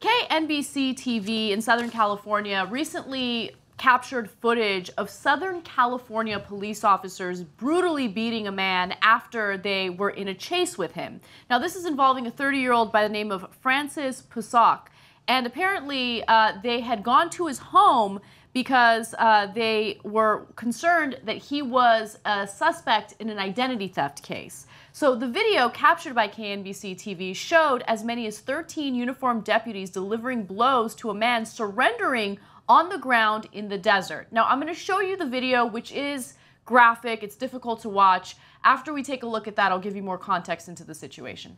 KNBC TV in Southern California recently captured footage of Southern California police officers brutally beating a man after they were in a chase with him. Now, this is involving a 30-year-old by the name of Francis Pusok. And apparently, they had gone to his home because they were concerned that he was a suspect in an identity theft case. So the video captured by KNBC TV showed as many as 13 uniformed deputies delivering blows to a man surrendering on the ground in the desert. Now, I'm going to show you the video, which is graphic. It's difficult to watch. After we take a look at that, I'll give you more context into the situation.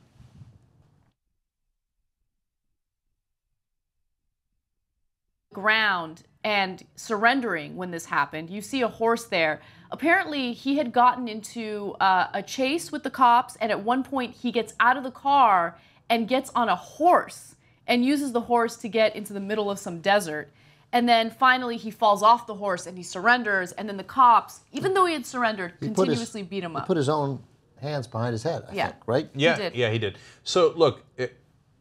Ground and surrendering when this happened. You see a horse there. Apparently, he had gotten into a chase with the cops, and at one point, he gets out of the car and gets on a horse and uses the horse to get into the middle of some desert. And then finally, he falls off the horse and he surrenders. And then the cops, even though he had surrendered, continuously beat him up. He put his own hands behind his head, I think, right? Yeah, he did. So, look,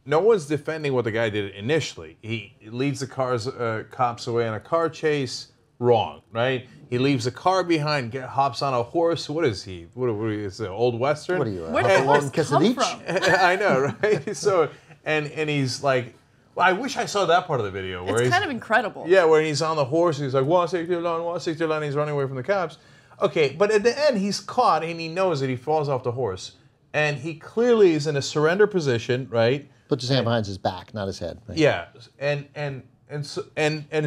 no one's defending what the guy did initially. He leads the cops away on a car chase. Wrong, right? He leaves the car behind, hops on a horse. What is he? What is it, Old Western? What are you? Where did the horse come from? I know, right? So, and he's like, well, I wish I saw that part of the video. Where it's kind of incredible. Yeah, where he's on the horse. He's like, 162 line, 162 line. He's running away from the cops. Okay, but at the end, he's caught, and he knows that he falls off the horse. And he clearly is in a surrender position, right? Puts his hand behind his back, not his head. Right? Yeah, and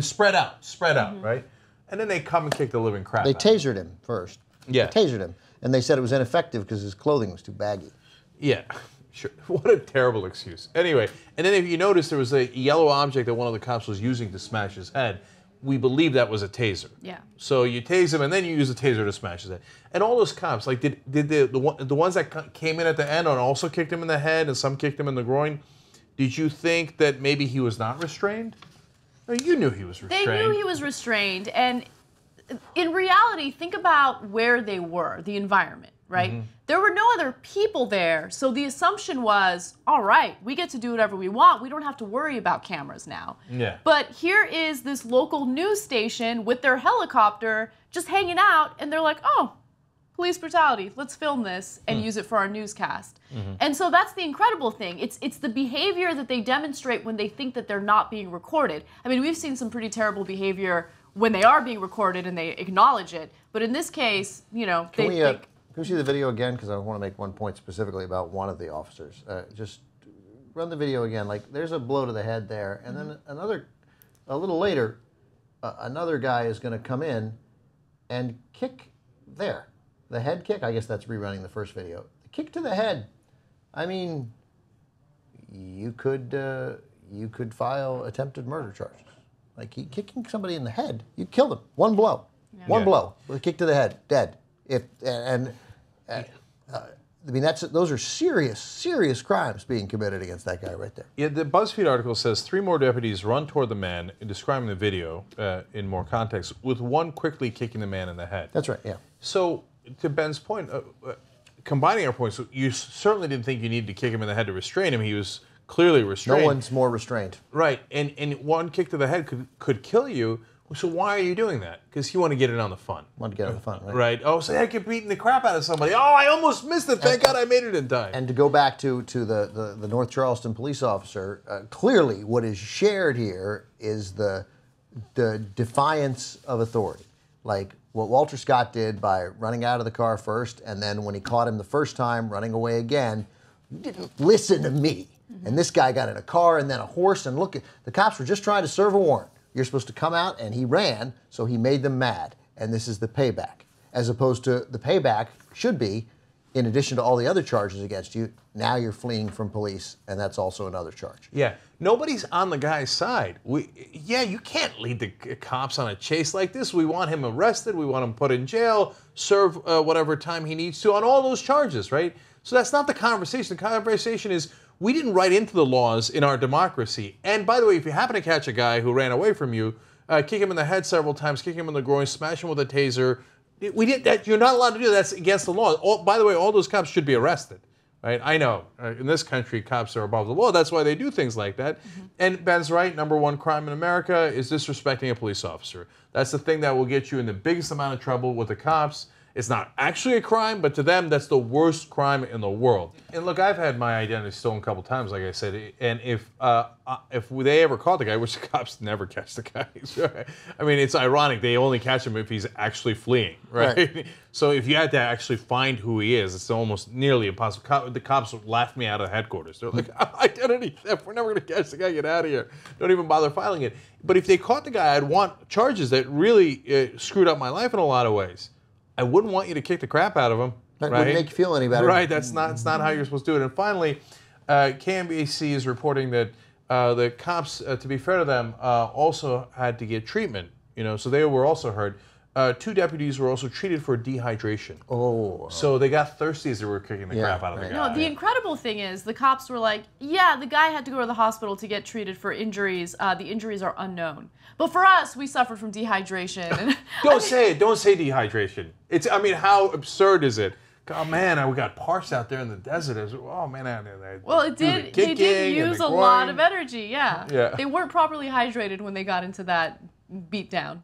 spread out, right? And then they come and kick the living crap out of him. They tasered him first. Yeah. They tasered him. And they said it was ineffective because his clothing was too baggy. Yeah, sure. What a terrible excuse. Anyway, and then if you notice, there was a yellow object that one of the cops was using to smash his head. We believe that was a taser. Yeah. So you tase him, and then you use the taser to smash his head. And all those cops, like, did the ones that came in at the end and also kicked him in the head, and some kicked him in the groin, did you think that maybe he was not restrained? No, you knew he was restrained. They knew he was restrained, and in reality, think about where they were, the environment, right? Mm-hmm. There were no other people there, so the assumption was, all right, we get to do whatever we want. We don't have to worry about cameras now. Yeah. But here is this local news station with their helicopter just hanging out, and they're like, oh, police brutality, let's film this and use it for our newscast. Mm-hmm. And so that's the incredible thing. It's the behavior that they demonstrate when they think that they're not being recorded. I mean, we've seen some pretty terrible behavior when they are being recorded and they acknowledge it. But in this case, you know, Can we see the video again? Because I want to make one point specifically about one of the officers. Just run the video again. Like, there's a blow to the head there. And then a little later, another guy is going to come in and kick there. The head kick, I guess that's rerunning the first video. The kick to the head, I mean, you could file attempted murder charges. Like, kicking somebody in the head, you killed him. One blow. Yeah. One blow. With a kick to the head, dead. I mean, those are serious crimes being committed against that guy right there. Yeah, the BuzzFeed article says 3 more deputies run toward the man, describing the video in more context, with one quickly kicking the man in the head. That's right, yeah. So, to Ben's point, combining our points, you certainly didn't think you needed to kick him in the head to restrain him. He was clearly restrained. No one's more restrained. Right, and one kick to the head could kill you. So why are you doing that? Because you want to get it on the fun. Want to get on the fun, right? Right. Oh, so I keep beating the crap out of somebody. Oh, I almost missed it. Thank God I made it in time. And to go back to the North Charleston police officer, clearly what is shared here is the defiance of authority. Like what Walter Scott did by running out of the car first, and then when he caught him the first time, running away again. You didn't listen to me. Mm-hmm. And this guy got in a car and then a horse, and look, the cops were just trying to serve a warrant. You're supposed to come out, and he ran, so he made them mad. And this is the payback. As opposed to the payback should be, in addition to all the other charges against you, now you're fleeing from police, and that's also another charge. Yeah, nobody's on the guy's side. You can't lead the cops on a chase like this. We want him arrested. We want him put in jail, serve whatever time he needs to on all those charges, right? So that's not the conversation. The conversation is, we didn't write into the laws in our democracy. And by the way, if you happen to catch a guy who ran away from you, kick him in the head several times, kick him in the groin, smash him with a taser, we did that. You're not allowed to do that. That's against the law. By the way, all those cops should be arrested. Right? I know in this country, cops are above the law. That's why they do things like that. And Ben's right. Number one crime in America is disrespecting a police officer. That's the thing that will get you in the biggest amount of trouble with the cops. It's not actually a crime, but to them, that's the worst crime in the world. And look, I've had my identity stolen a couple times, like I said. And if they ever caught the guy, which the cops never catch the guy. I mean, it's ironic. They only catch him if he's actually fleeing, right? So if you had to actually find who he is, it's almost nearly impossible. The cops laughed me out of headquarters. They're like, identity theft. We're never going to catch the guy. Get out of here. Don't even bother filing it. But if they caught the guy, I'd want charges that really screwed up my life in a lot of ways. I wouldn't want you to kick the crap out of him. That wouldn't make you feel any better. Right, it's not how you're supposed to do it. And finally, KMBC is reporting that the cops, to be fair to them, also had to get treatment. So they were also hurt. 2 deputies were also treated for dehydration. Oh. So they got thirsty as they were kicking the crap out of the guy. No, the incredible thing is the cops were like, yeah, the guy had to go to the hospital to get treated for injuries. The injuries are unknown. But for us, we suffered from dehydration. Don't say it. Don't say dehydration. I mean, how absurd is it? Oh man, we got parched out there in the desert. Oh man, well, they did use a lot of energy. Yeah. They weren't properly hydrated when they got into that beatdown.